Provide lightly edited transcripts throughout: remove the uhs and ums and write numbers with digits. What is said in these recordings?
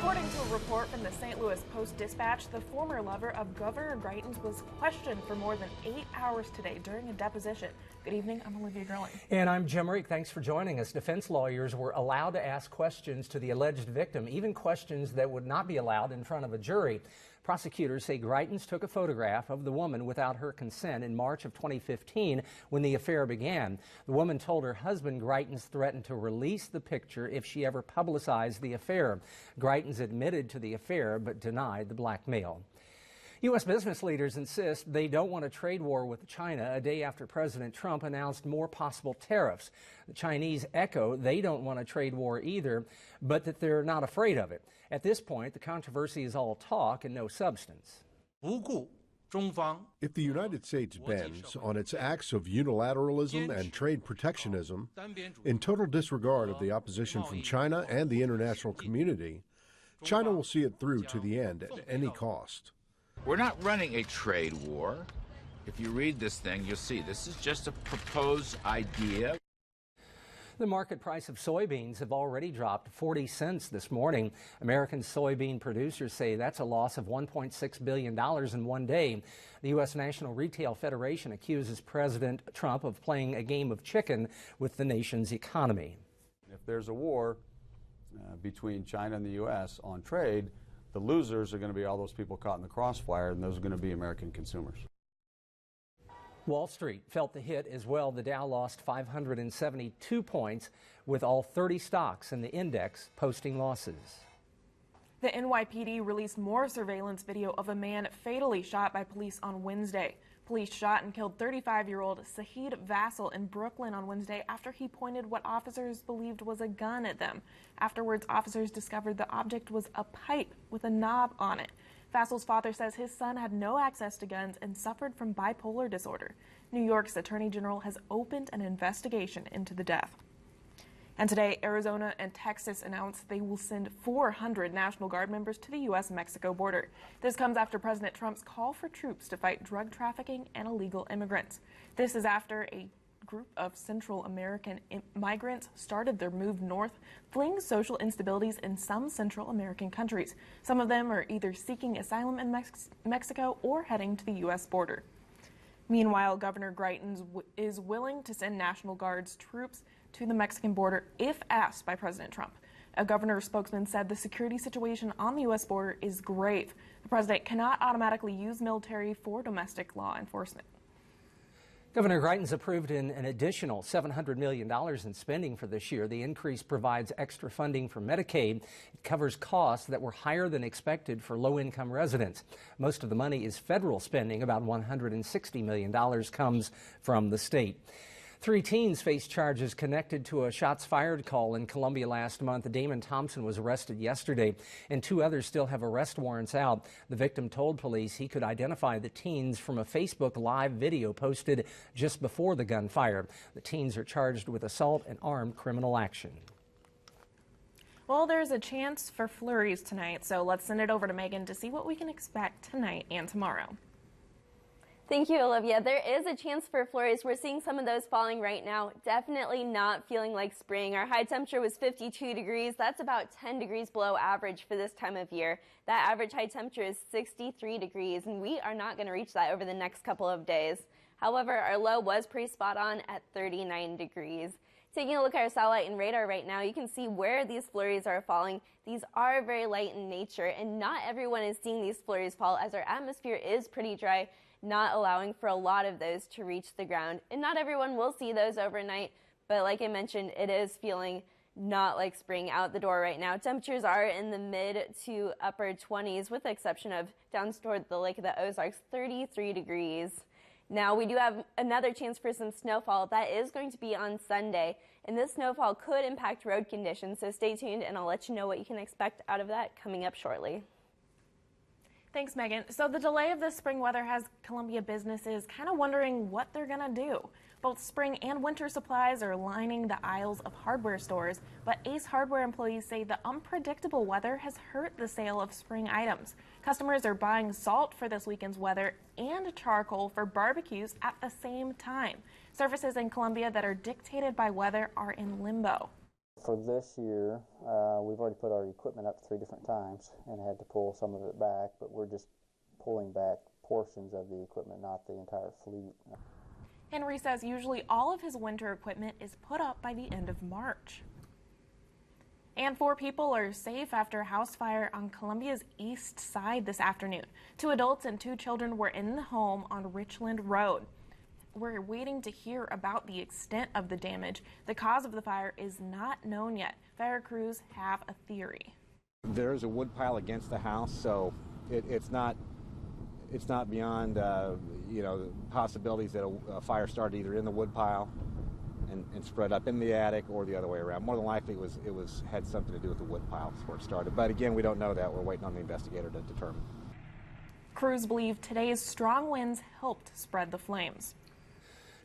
According to a report from the St. Louis Post-Dispatch, the former lover of Governor Greitens was questioned for more than 8 hours today during a deposition. Good evening, I'm Olivia Gerling. And I'm Jim Reek. Thanks for joining us. Defense lawyers were allowed to ask questions to the alleged victim, even questions that would not be allowed in front of a jury. Prosecutors say Greitens took a photograph of the woman without her consent in March of 2015 when the affair began. The woman told her husband Greitens threatened to release the picture if she ever publicized the affair. Greitens admitted to the affair but denied the blackmail. U.S. business leaders insist they don't want a trade war with China a day after President Trump announced more possible tariffs. The Chinese echo they don't want a trade war either, but that they're not afraid of it. At this point, the controversy is all talk and no substance. If the United States bends on its acts of unilateralism and trade protectionism, in total disregard of the opposition from China and the international community, China will see it through to the end at any cost. We're not running a trade war. If you read this thing, you'll see this is just a proposed idea. The market price of soybeans have already dropped 40 cents this morning. American soybean producers say that's a loss of $1.6 billion in one day. The U.S. National Retail Federation accuses President Trump of playing a game of chicken with the nation's economy. If there's a war between China and the U.S. on trade, the losers are going to be all those people caught in the crossfire, and those are going to be American consumers. Wall Street felt the hit as well. The Dow lost 572 points, with all 30 stocks in the index posting losses. The NYPD released more surveillance video of a man fatally shot by police on Wednesday. Police shot and killed 35-year-old Sahid Vassal in Brooklyn on Wednesday after he pointed what officers believed was a gun at them. Afterwards, officers discovered the object was a pipe with a knob on it. Vassal's father says his son had no access to guns and suffered from bipolar disorder. New York's Attorney General has opened an investigation into the death. And today, Arizona and Texas announced they will send 400 National Guard members to the U.S.-Mexico border. This comes after President Trump's call for troops to fight drug trafficking and illegal immigrants. This is after a group of Central American migrants started their move north, fleeing social instabilities in some Central American countries. Some of them are either seeking asylum in Mexico or heading to the U.S. border. Meanwhile, Governor Greitens is willing to send National Guard's troops to the Mexican border if asked by President Trump. A governor spokesman said the security situation on the U.S. border is grave. The president cannot automatically use military for domestic law enforcement. Governor Greitens approved an additional $700 million in spending for this year. The increase provides extra funding for Medicaid. It covers costs that were higher than expected for low-income residents. Most of the money is federal spending. About $160 million comes from the state. 3 teens face charges connected to a shots fired call in Columbia last month. Damon Thompson was arrested yesterday, and 2 others still have arrest warrants out. The victim told police he could identify the teens from a Facebook Live video posted just before the gunfire. The teens are charged with assault and armed criminal action. Well, there's a chance for flurries tonight, so let's send it over to Megan to see what we can expect tonight and tomorrow. Thank you, Olivia. There is a chance for flurries. We're seeing some of those falling right now. Definitely not feeling like spring. Our high temperature was 52 degrees. That's about 10 degrees below average for this time of year. That average high temperature is 63 degrees, and we are not going to reach that over the next couple of days. However, our low was pretty spot on at 39 degrees. Taking a look at our satellite and radar right now, you can see where these flurries are falling. These are very light in nature, and not everyone is seeing these flurries fall as our atmosphere is pretty dry, not allowing for a lot of those to reach the ground. And not everyone will see those overnight, but like I mentioned, it is feeling not like spring out the door right now. Temperatures are in the mid to upper 20s, with the exception of down toward the Lake of the Ozarks, 33 degrees. Now, we do have another chance for some snowfall. That is going to be on Sunday, and this snowfall could impact road conditions, so stay tuned, and I'll let you know what you can expect out of that coming up shortly. Thanks, Megan. So the delay of this spring weather has Columbia businesses kind of wondering what they're going to do. Both spring and winter supplies are lining the aisles of hardware stores, but Ace Hardware employees say the unpredictable weather has hurt the sale of spring items. Customers are buying salt for this weekend's weather and charcoal for barbecues at the same time. Services in Columbia that are dictated by weather are in limbo. For this year, we've already put our equipment up 3 different times and had to pull some of it back, but we're just pulling back portions of the equipment, not the entire fleet. Henry says usually all of his winter equipment is put up by the end of March. And 4 people are safe after a house fire on Columbia's east side this afternoon. 2 adults and 2 children were in the home on Richland Road. We're waiting to hear about the extent of the damage. The cause of the fire is not known yet. Fire crews have a theory. There's a wood pile against the house, so it's not beyond possibilities that a fire started either in the wood pile and spread up in the attic or the other way around. More than likely it had something to do with the wood pile before it started. But again, we don't know that. We're waiting on the investigator to determine. Crews believe today's strong winds helped spread the flames.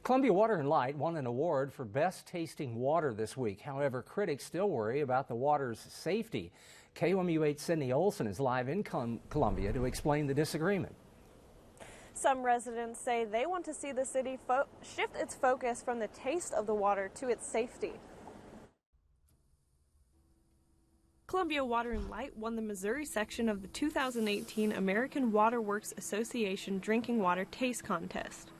Columbia Water and Light won an award for best tasting water this week. However, critics still worry about the water's safety. KOMU 8's Sydney Olson is live in Columbia to explain the disagreement. Some residents say they want to see the city shift its focus from the taste of the water to its safety. Columbia Water and Light won the Missouri section of the 2018 American Water Works Association Drinking Water Taste Contest.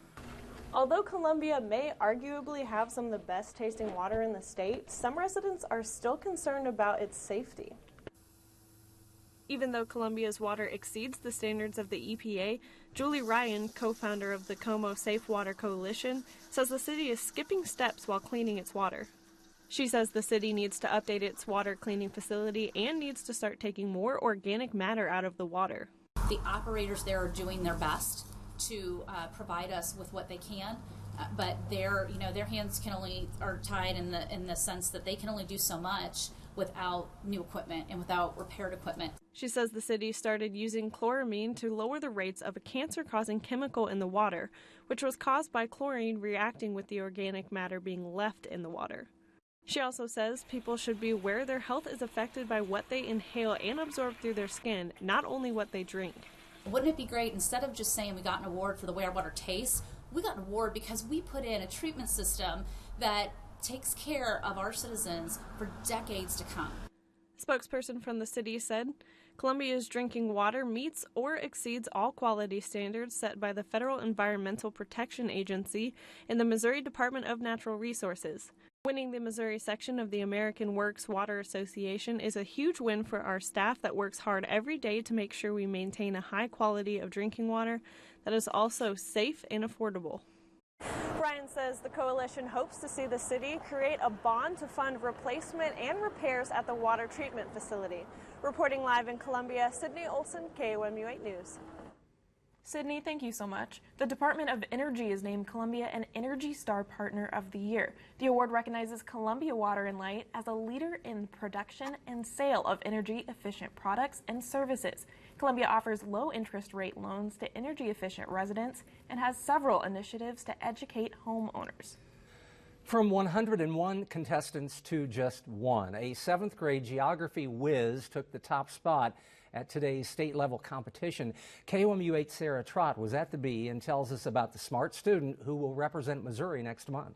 Although Columbia may arguably have some of the best tasting water in the state, some residents are still concerned about its safety. Even though Columbia's water exceeds the standards of the EPA, Julie Ryan, co-founder of the KOMU Safe Water Coalition, says the city is skipping steps while cleaning its water. She says the city needs to update its water cleaning facility and needs to start taking more organic matter out of the water. The operators there are doing their best to provide us with what they can, but their hands are tied in the sense that they can only do so much without new equipment and without repaired equipment. She says the city started using chloramine to lower the rates of a cancer-causing chemical in the water, which was caused by chlorine reacting with the organic matter being left in the water. She also says people should be aware their health is affected by what they inhale and absorb through their skin, not only what they drink. Wouldn't it be great, instead of just saying we got an award for the way our water tastes, we got an award because we put in a treatment system that takes care of our citizens for decades to come. A spokesperson from the city said, Columbia's drinking water meets or exceeds all quality standards set by the Federal Environmental Protection Agency and the Missouri Department of Natural Resources. Winning the Missouri section of the American Works Water Association is a huge win for our staff that works hard every day to make sure we maintain a high quality of drinking water that is also safe and affordable. Ryan says the coalition hopes to see the city create a bond to fund replacement and repairs at the water treatment facility. Reporting live in Columbia, Sydney Olson, KOMU 8 News. Sydney, thank you so much. The Department of Energy has named Columbia an Energy Star Partner of the Year. The award recognizes Columbia Water and Light as a leader in production and sale of energy-efficient products and services. Columbia offers low-interest rate loans to energy-efficient residents and has several initiatives to educate homeowners. From 101 contestants to just one, a 7th grade geography whiz took the top spot at today's state-level competition. KOMU 8's Sarah Trott was at the Bee and tells us about the smart student who will represent Missouri next month.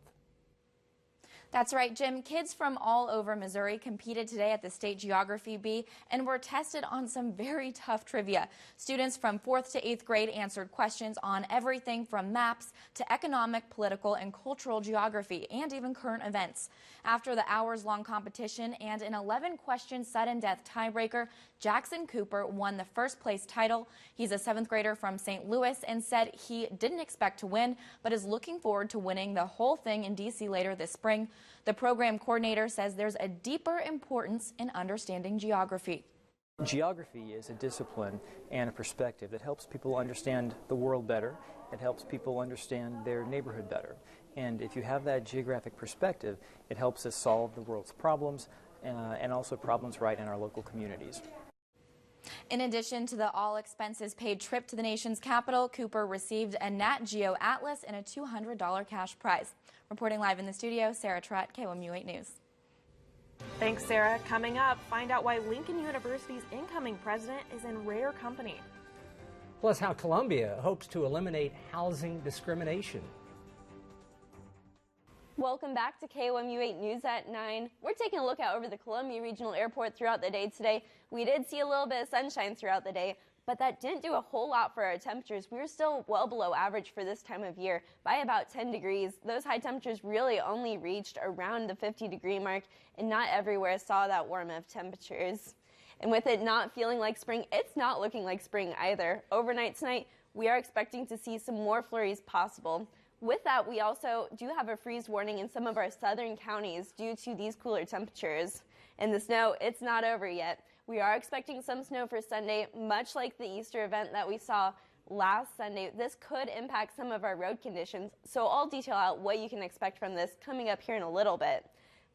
That's right, Jim. Kids from all over Missouri competed today at the State Geography Bee and were tested on some very tough trivia. Students from 4th to 8th grade answered questions on everything from maps to economic, political, and cultural geography, and even current events. After the hours-long competition and an 11-question sudden-death tiebreaker, Jackson Cooper won the first-place title. He's a 7th grader from St. Louis and said he didn't expect to win, but is looking forward to winning the whole thing in D.C. later this spring. The program coordinator says there's a deeper importance in understanding geography. Geography is a discipline and a perspective that helps people understand the world better. It helps people understand their neighborhood better. And if you have that geographic perspective, it helps us solve the world's problems and also problems right in our local communities. In addition to the all-expenses-paid trip to the nation's capital, Cooper received a Nat Geo Atlas and a $200 cash prize. Reporting live in the studio, Sarah Trott, KOMU 8 News. Thanks, Sarah. Coming up, find out why Lincoln University's incoming president is in rare company. Plus, how Columbia hopes to eliminate housing discrimination. Welcome back to KOMU 8 News at 9. We're taking a look out over the Columbia Regional Airport throughout the day today. We did see a little bit of sunshine throughout the day, but that didn't do a whole lot for our temperatures. We were still well below average for this time of year by about 10 degrees. Those high temperatures really only reached around the 50-degree mark, and not everywhere saw that warm of temperatures. And with it not feeling like spring, it's not looking like spring either. Overnight tonight, we are expecting to see some more flurries possible. With that, we also do have a freeze warning in some of our southern counties due to these cooler temperatures. And the snow, it's not over yet. We are expecting some snow for Sunday, much like the Easter event that we saw last Sunday. This could impact some of our road conditions, so I'll detail out what you can expect from this coming up here in a little bit.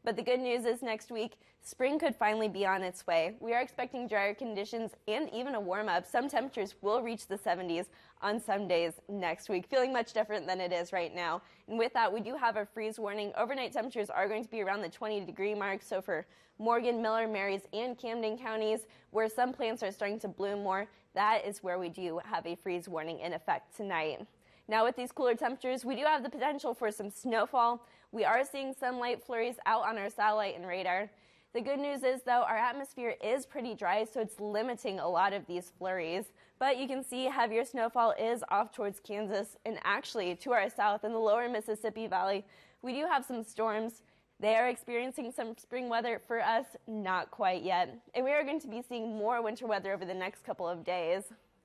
But the good news is next week, spring could finally be on its way. We are expecting drier conditions and even a warm-up. Some temperatures will reach the 70s on some days next week, feeling much different than it is right now. And with that, we do have a freeze warning. Overnight temperatures are going to be around the 20-degree mark, so for Morgan, Miller, Marys, and Camden counties, where some plants are starting to bloom more, that is where we do have a freeze warning in effect tonight. Now with these cooler temperatures, we do have the potential for some snowfall. We are seeing some light flurries out on our satellite and radar. The good news is, though, our atmosphere is pretty dry, so it's limiting a lot of these flurries. But you can see heavier snowfall is off towards Kansas, and actually to our south in the lower Mississippi Valley, we do have some storms. They are experiencing some spring weather. For us, not quite yet. And we are going to be seeing more winter weather over the next couple of days.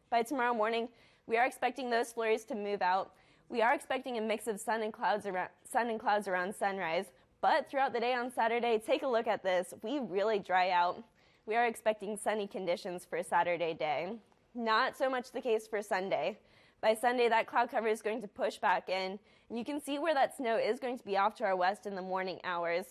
By tomorrow morning, we are expecting those flurries to move out. We are expecting a mix of sun and clouds around sunrise. But throughout the day on Saturday, take a look at this. We really dry out. We are expecting sunny conditions for Saturday day. Not so much the case for Sunday. By Sunday, that cloud cover is going to push back in. And you can see where that snow is going to be off to our west in the morning hours.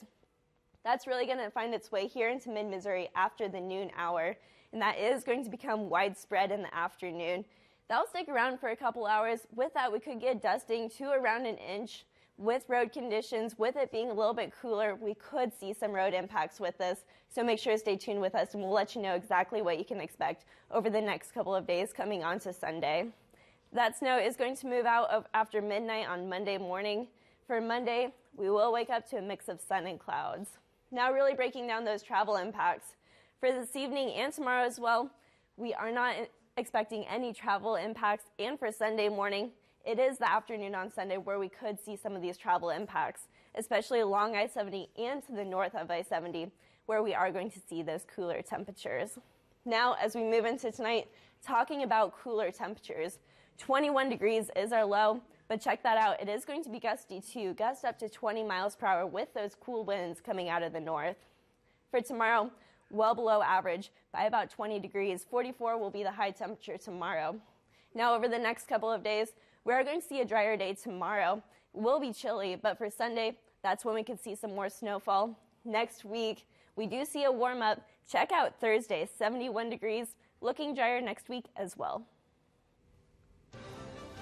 That's really going to find its way here into mid-Missouri after the noon hour. And that is going to become widespread in the afternoon. That'll stick around for a couple hours. With that, we could get dusting to around an inch. With road conditions, with it being a little bit cooler, we could see some road impacts with this. So make sure to stay tuned with us, and we'll let you know exactly what you can expect over the next couple of days coming on to Sunday. That snow is going to move out after midnight on Monday morning. For Monday, we will wake up to a mix of sun and clouds. Now really breaking down those travel impacts. For this evening and tomorrow as well, we are not expecting any travel impacts, and for Sunday morning, it is the afternoon on Sunday where we could see some of these travel impacts, especially along I-70 and to the north of I-70, where we are going to see those cooler temperatures. Now, as we move into tonight, talking about cooler temperatures, 21 degrees is our low, but check that out. It is going to be gusty too, gusts up to 20 miles per hour with those cool winds coming out of the north. For tomorrow, well below average by about 20 degrees. 44 will be the high temperature tomorrow. Now over the next couple of days, we are going to see a drier day tomorrow. It will be chilly, but for Sunday, that's when we could see some more snowfall. Next week, we do see a warm up. Check out Thursday, 71 degrees, looking drier next week as well.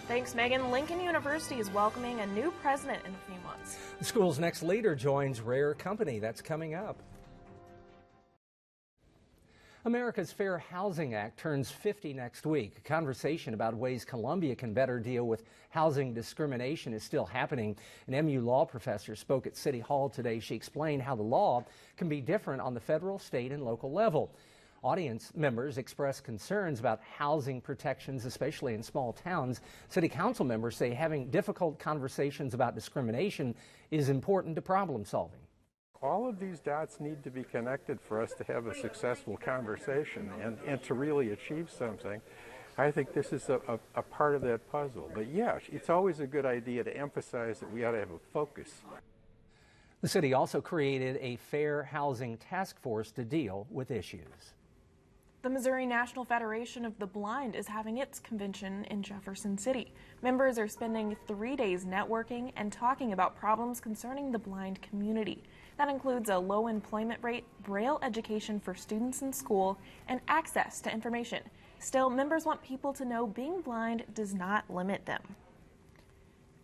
Thanks, Megan. Lincoln University is welcoming a new president in a few months. The school's next leader joins rare company. That's coming up. America's Fair Housing Act turns 50 next week. A conversation about ways Columbia can better deal with housing discrimination is still happening. An MU law professor spoke at City Hall today. She explained how the law can be different on the federal, state, and local level. Audience members expressed concerns about housing protections, especially in small towns. City council members say having difficult conversations about discrimination is important to problem solving. All of these dots need to be connected for us to have a successful conversation and to really achieve something. I think this is a part of that puzzle. But yeah, it's always a good idea to emphasize that we ought to have a focus. The city also created a fair housing task force to deal with issues. The Missouri National Federation of the Blind is having its convention in Jefferson City. Members are spending 3 days networking and talking about problems concerning the blind community. That includes a low employment rate, Braille education for students in school, and access to information. Still, members want people to know being blind does not limit them.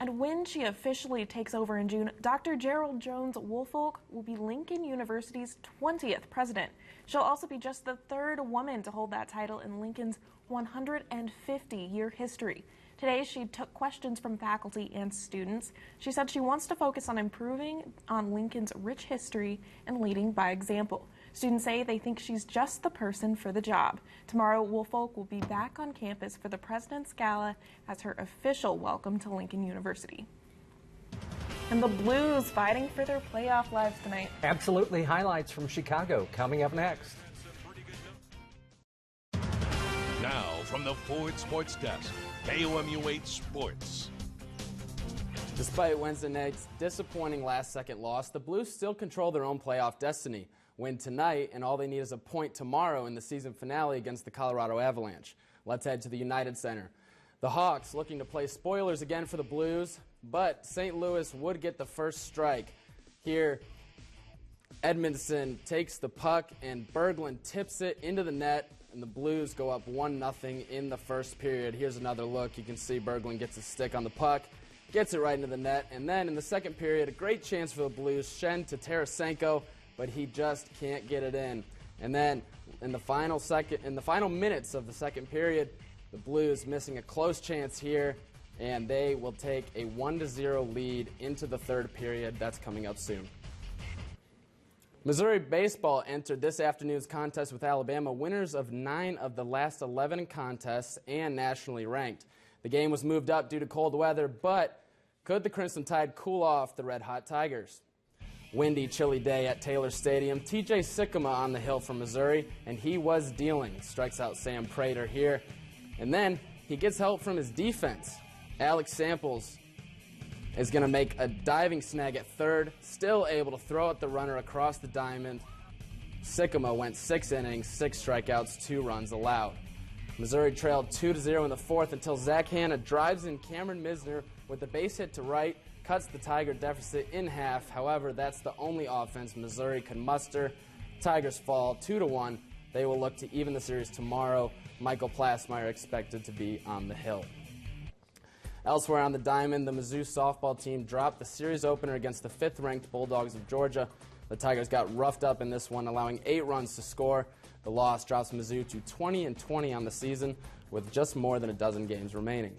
And when she officially takes over in June, Dr. Gerald Jones-Woolfolk will be Lincoln University's 20th president. She'll also be just the third woman to hold that title in Lincoln's 150-year history. Today, she took questions from faculty and students. She said she wants to focus on improving on Lincoln's rich history and leading by example. Students say they think she's just the person for the job. Tomorrow, Woolfolk will be back on campus for the President's Gala as her official welcome to Lincoln University. And the Blues fighting for their playoff lives tonight. Absolutely. Highlights from Chicago coming up next. Now from the Ford Sports Desk, KOMU 8 Sports. Despite Wednesday night's disappointing last-second loss, the Blues still control their own playoff destiny. Win tonight, and all they need is a point tomorrow in the season finale against the Colorado Avalanche. Let's head to the United Center. The Hawks looking to play spoilers again for the Blues, but St. Louis would get the first strike. Here, Edmondson takes the puck, and Berglund tips it into the net, and the Blues go up 1-0 in the first period. Here's another look. You can see Berglund gets a stick on the puck, gets it right into the net, and then in the second period, a great chance for the Blues. Schenn to Tarasenko, but he just can't get it in. And then in the final minutes of the second period, the Blues missing a close chance here, and they will take a 1-0 lead into the third period. That's coming up soon. Missouri baseball entered this afternoon's contest with Alabama, winners of 9 of the last 11 contests and nationally ranked. The game was moved up due to cold weather, but could the Crimson Tide cool off the red-hot Tigers? Windy, chilly day at Taylor Stadium. TJ Sikkema on the hill from Missouri, and he was dealing. Strikes out Sam Prater here. And then he gets help from his defense. Alex Samples is going to make a diving snag at third, still able to throw at the runner across the diamond. Sikkema went 6 innings, 6 strikeouts, 2 runs allowed. Missouri trailed 2-0 in the fourth until Zach Hanna drives in Cameron Misner with a base hit to right, cuts the Tiger deficit in half. However, that's the only offense Missouri could muster. Tigers fall 2-1. They will look to even the series tomorrow. Michael Plasmeyer expected to be on the hill. Elsewhere on the diamond, the Mizzou softball team dropped the series opener against the 5th-ranked Bulldogs of Georgia. The Tigers got roughed up in this one, allowing 8 runs to score. The loss drops Mizzou to 20-20 on the season with just more than a dozen games remaining.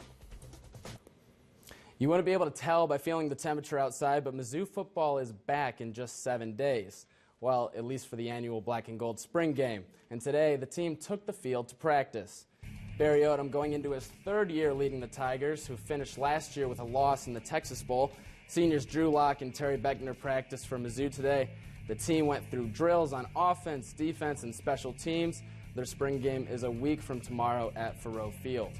You wouldn't be able to tell by feeling the temperature outside, but Mizzou football is back in just 7 days. Well, at least for the annual Black and Gold spring game. And today, the team took the field to practice. Barry Odom going into his 3rd year leading the Tigers, who finished last year with a loss in the Texas Bowl. Seniors Drew Locke and Terry Beckner practiced for Mizzou today. The team went through drills on offense, defense, and special teams. Their spring game is a week from tomorrow at Faurot Field.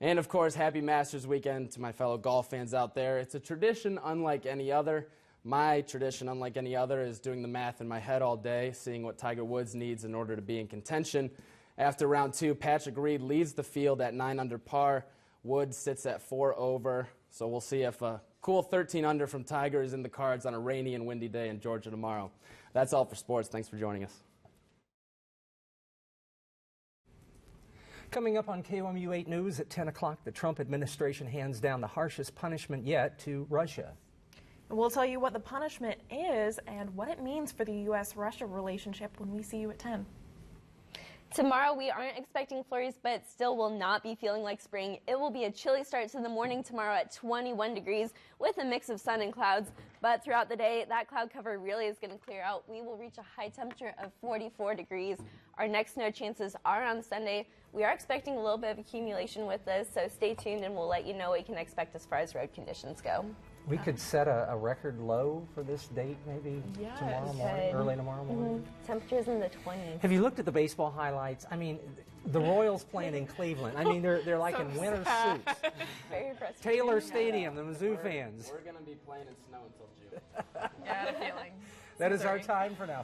And of course, happy Masters weekend to my fellow golf fans out there. It's a tradition unlike any other. My tradition, unlike any other, is doing the math in my head all day, seeing what Tiger Woods needs in order to be in contention. After round 2, Patrick Reed leads the field at 9 under par. Woods sits at 4 over. So we'll see if a cool 13 under from Tiger is in the cards on a rainy and windy day in Georgia tomorrow. That's all for sports. Thanks for joining us. Coming up on KOMU 8 News at 10 o'clock, the Trump administration hands down the harshest punishment yet to Russia. We'll tell you what the punishment is and what it means for the U.S.-Russia relationship when we see you at 10. Tomorrow, we aren't expecting flurries, but still will not be feeling like spring. It will be a chilly start to the morning tomorrow at 21 degrees with a mix of sun and clouds. But throughout the day, that cloud cover really is going to clear out. We will reach a high temperature of 44 degrees. Our next snow chances are on Sunday. We are expecting a little bit of accumulation with this, so stay tuned and we'll let you know what you can expect as far as road conditions go. We could set a record low for this date maybe tomorrow morning, early tomorrow morning. Temperatures in the 20s. Have you looked at the baseball highlights? I mean, the Royals playing in Cleveland. I mean, they're like so in winter suits. Very impressive. Taylor Stadium, the Mizzou fans. We're going to be playing in snow until June. Yeah, I had a feeling. That is our time for now.